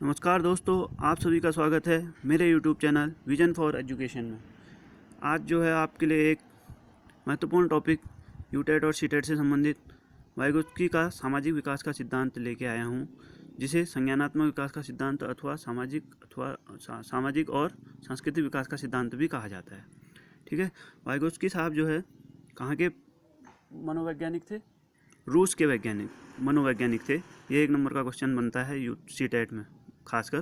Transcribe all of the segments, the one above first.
नमस्कार दोस्तों, आप सभी का स्वागत है मेरे YouTube channel vision for education में। आज जो है आपके लिए एक महत्वपूर्ण टॉपिक यूटेट और सीटेट से संबंधित वाइगोत्स्की का सामाजिक विकास का सिद्धांत लेके आया हूँ, जिसे संज्ञानात्मक विकास का सिद्धांत अथवा सामाजिक और सांस्कृतिक विकास का सिद्धांत भी कहा जाता है। ठीक है, वाइगोत्स्की साहब जो है कहाँ के मनोवैज्ञानिक थे? रूस के वैज्ञानिक मनोवैज्ञानिक थे। ये एक नंबर का क्वेश्चन बनता है सीटेट में खासकर।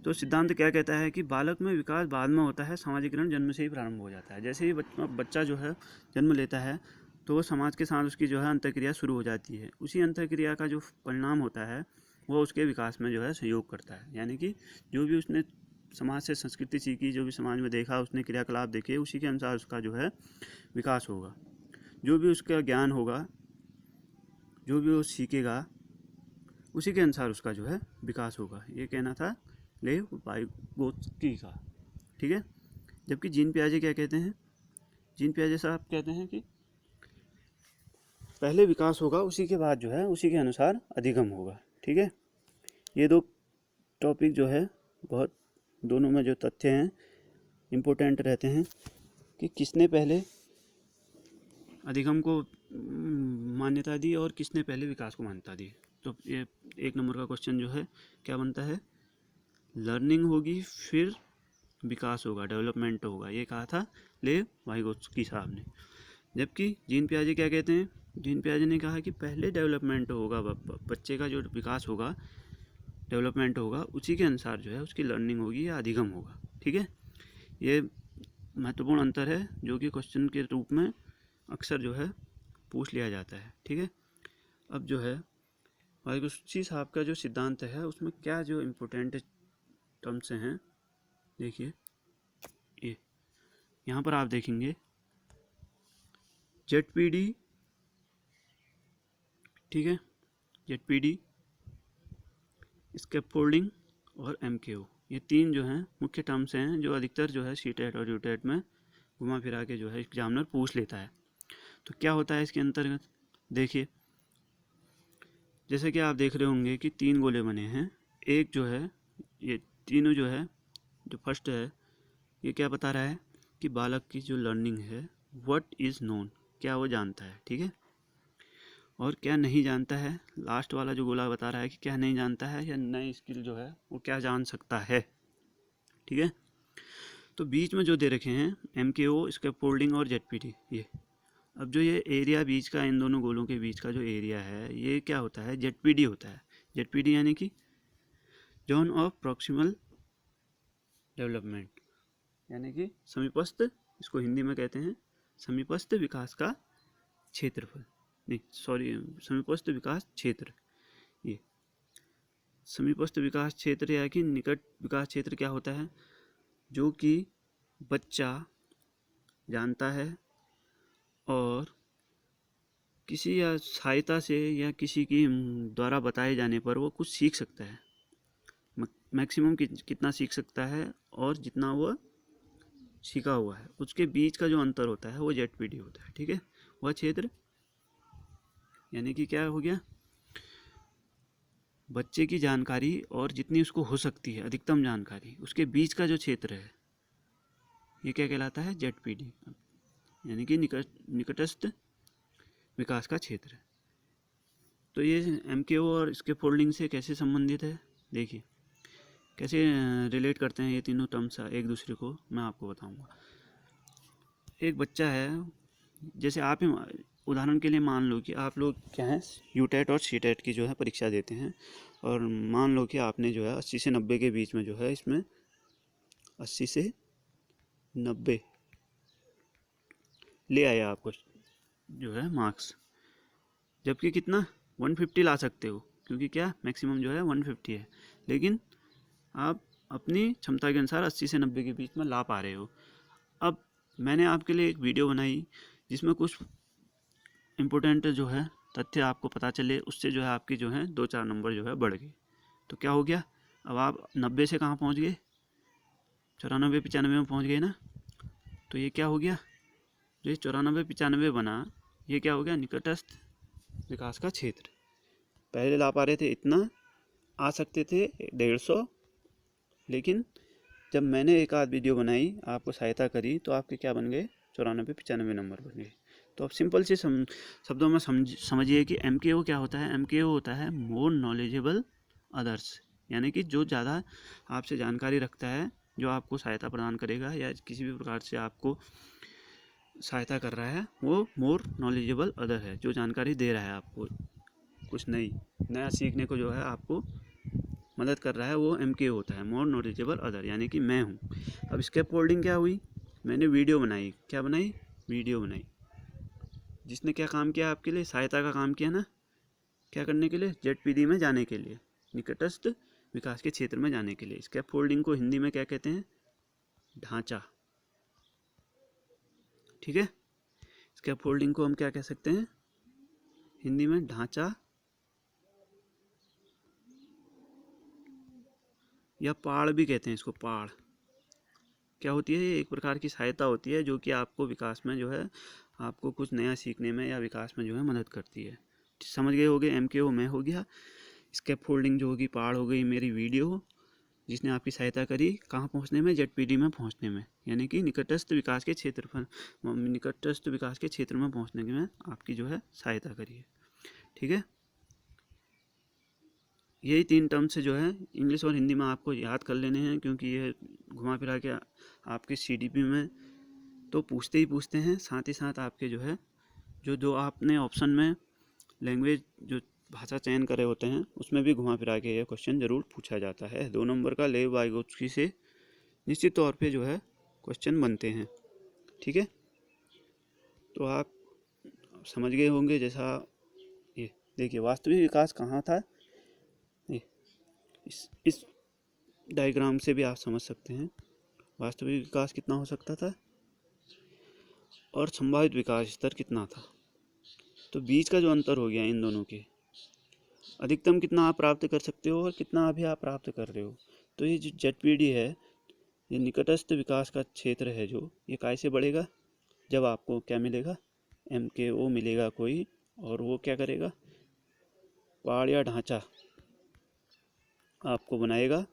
तो सिद्धांत क्या कहता है कि बालक में विकास बाद में होता है, सामाजिकरण जन्म से ही प्रारंभ हो जाता है। जैसे ही बच्चा जो है जन्म लेता है तो वो समाज के साथ उसकी जो है अंतःक्रिया शुरू हो जाती है। उसी अंतःक्रिया का जो परिणाम होता है वो उसके विकास में जो है सहयोग करता है। यानी कि जो भी उसने समाज से संस्कृति सीखी, जो भी समाज में देखा, उसने क्रियाकलाप देखे, उसी के अनुसार उसका जो है विकास होगा। जो भी उसका ज्ञान होगा, जो भी वो सीखेगा, उसी के अनुसार उसका जो है विकास होगा। ये कहना था लेव वाइगोत्स्की का। ठीक है, जबकि जीन पियाजे क्या कहते हैं? जीन पियाजे साहब कहते हैं कि पहले विकास होगा, उसी के बाद जो है उसी के अनुसार अधिगम होगा। ठीक है, ये दो टॉपिक जो है बहुत, दोनों में जो तथ्य हैं इम्पोर्टेंट रहते हैं कि किसने पहले अधिगम को मान्यता दी और किसने पहले विकास को मान्यता दी। तो ये एक नंबर का क्वेश्चन जो है क्या बनता है? लर्निंग होगी फिर विकास होगा, डेवलपमेंट होगा, ये कहा था लेव वाइगोत्स्की साहब ने। जबकि जीन पियाजे क्या कहते हैं? जीन पियाजे ने कहा कि पहले डेवलपमेंट होगा, बच्चे का जो विकास होगा, डेवलपमेंट होगा, उसी के अनुसार जो है उसकी लर्निंग होगी या अधिगम होगा। ठीक है, ये महत्वपूर्ण अंतर है जो कि क्वेश्चन के रूप में अक्सर जो है पूछ लिया जाता है। ठीक है, अब जो है वाइगोत्स्की साहब का जो सिद्धांत है उसमें क्या जो इम्पोर्टेंट टर्म्स हैं, देखिए ये यहाँ पर आप देखेंगे ZPD। ठीक है, ZPD, स्कैफोल्डिंग और MKO, ये तीन जो हैं मुख्य टर्म्स हैं जो अधिकतर जो है सीटेट और यूटेट में घुमा फिरा के जो है एग्जामिनर पूछ लेता है। तो क्या होता है इसके अंतर्गत? देखिए, जैसे कि आप देख रहे होंगे कि तीन गोले बने हैं। एक जो है, ये तीनों जो है, जो फर्स्ट है ये क्या बता रहा है कि बालक की जो लर्निंग है, व्हाट इज़ नोन, क्या वो जानता है। ठीक है, और क्या नहीं जानता है। लास्ट वाला जो गोला बता रहा है कि क्या नहीं जानता है या नई स्किल जो है वो क्या जान सकता है। ठीक है, तो बीच में जो दे रखे हैं MKO, स्कैफोल्डिंग और ZPD, ये अब जो ये एरिया बीच का, इन दोनों गोलों के बीच का जो एरिया है ये क्या होता है? ZPD होता है। ZPD यानी कि जोन ऑफ प्रॉक्सिमल डेवलपमेंट, यानी कि समीपस्थ, इसको हिंदी में कहते हैं समीपस्थ विकास का क्षेत्रफल, नहीं सॉरी, समीपस्थ विकास क्षेत्र। ये समीपस्थ विकास क्षेत्र या कि निकट विकास क्षेत्र क्या होता है? जो कि बच्चा जानता है और किसी या सहायता से या किसी की द्वारा बताए जाने पर वो कुछ सीख सकता है। मैक्सिमम कितना सीख सकता है और जितना वो सीखा हुआ है उसके बीच का जो अंतर होता है वो ZPD होता है। ठीक है, वह क्षेत्र यानी कि क्या हो गया? बच्चे की जानकारी और जितनी उसको हो सकती है अधिकतम जानकारी, उसके बीच का जो क्षेत्र है ये क्या कहलाता है? ZPD, यानी कि निकटस्थ विकास का क्षेत्र। तो ये MKO और इसके फोल्डिंग से कैसे संबंधित है, देखिए कैसे रिलेट करते हैं ये तीनों टर्म्स एक दूसरे को, मैं आपको बताऊंगा। एक बच्चा है, जैसे आप ही उदाहरण के लिए मान लो कि आप लोग क्या है यूटेट और सीटेट की जो है परीक्षा देते हैं, और मान लो कि आपने जो है 80 से 90 के बीच में जो है इसमें 80 से 90 ले आया आपको जो है मार्क्स, जबकि कितना 150 ला सकते हो, क्योंकि क्या मैक्सिमम जो है 150 है, लेकिन आप अपनी क्षमता के अनुसार 80 से 90 के बीच में ला पा रहे हो। अब मैंने आपके लिए एक वीडियो बनाई जिसमें कुछ इम्पोर्टेंट जो है तथ्य आपको पता चले, उससे जो है आपकी जो है 2-4 नंबर जो है बढ़ गए। तो क्या हो गया? अब आप 90 से कहाँ पहुँच गए? 94-95 में पहुँच गए ना। तो ये क्या हो गया? जो ये 94-95 बना, ये क्या हो गया? निकटस्थ विकास का क्षेत्र। पहले ला पा रहे थे इतना आ सकते थे 150, लेकिन जब मैंने एक आध वीडियो बनाई, आपको सहायता करी, तो आपके क्या बन गए 94 95 नंबर बन गए। तो अब सिंपल से शब्दों में समझिए कि MKO क्या होता है। MKO होता है मोर नॉलेजेबल अदर्स, यानी कि जो ज़्यादा आपसे जानकारी रखता है, जो आपको सहायता प्रदान करेगा या किसी भी प्रकार से आपको सहायता कर रहा है, वो मोर नॉलेजेबल अदर है, जो जानकारी दे रहा है आपको कुछ नया सीखने को, जो है आपको मदद कर रहा है, वो MKO होता है, मोर नॉलेजेबल अदर, यानी कि मैं हूँ। अब स्कैप फोल्डिंग क्या हुई, मैंने वीडियो बनाई। क्या बनाई? वीडियो बनाई। जिसने क्या काम किया आपके लिए? सहायता का काम किया ना। क्या करने के लिए? ZPD में जाने के लिए, निकटस्थ विकास के क्षेत्र में जाने के लिए। स्कैप फोल्डिंग को हिंदी में क्या कहते हैं? ढांचा। ठीक है, स्कैप फोल्डिंग को हम क्या कह सकते हैं हिंदी में? ढांचा या पाड़ भी कहते हैं इसको। पाड़ क्या होती है? ये एक प्रकार की सहायता होती है, जो कि आपको विकास में, जो है आपको कुछ नया सीखने में या विकास में, जो है मदद करती है। समझ गए होगे। MKO मैं हो गया, स्कैप फोल्डिंग जो होगी पहाड़ हो गई मेरी वीडियो, जिसने आपकी सहायता करी कहाँ पहुँचने में? ZPD में पहुँचने में, यानी कि निकटस्थ विकास के क्षेत्र पर, निकटस्थ विकास के क्षेत्र में पहुँचने में आपकी जो है सहायता करी है। ठीक है, यही 3 टर्म से जो है इंग्लिश और हिंदी में आपको याद कर लेने हैं, क्योंकि ये घुमा फिरा के आपके CDP में तो पूछते ही पूछते हैं। साथ ही साथ आपके जो है जो आपने ऑप्शन में लैंग्वेज जो भाषा चयन करे होते हैं, उसमें भी घुमा फिरा के ये क्वेश्चन जरूर पूछा जाता है। 2 नंबर का लेव वाइगोत्स्की से निश्चित तौर पे जो है क्वेश्चन बनते हैं। ठीक है, तो आप समझ गए होंगे। जैसा ये देखिए, वास्तविक विकास कहाँ था, ये इस डायग्राम से भी आप समझ सकते हैं वास्तविक विकास कितना हो सकता था और संभावित विकास स्तर कितना था। तो बीच का जो अंतर हो गया इन दोनों के, अधिकतम कितना आप प्राप्त कर सकते हो और कितना अभी आप प्राप्त कर रहे हो। तो ये जो ZPD है, ये निकटस्थ विकास का क्षेत्र है, जो ये कैसे बढ़ेगा? जब आपको क्या मिलेगा? MKO मिलेगा कोई, और वो क्या करेगा? पहाड़ या ढांचा आपको बनाएगा,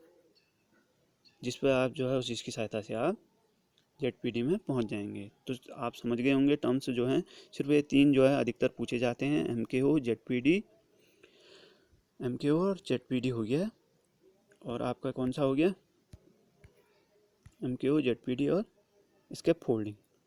जिस पर आप जो है उस चीज़ की सहायता से आप ZPD में पहुंच जाएंगे। तो आप समझ गए होंगे टर्म्स जो हैं, सिर्फ ये 3 जो है अधिकतर पूछे जाते हैं। MKO और ZPD हो गया, और आपका कौन सा हो गया? MKO, ZPD और स्कैप फोल्डिंग।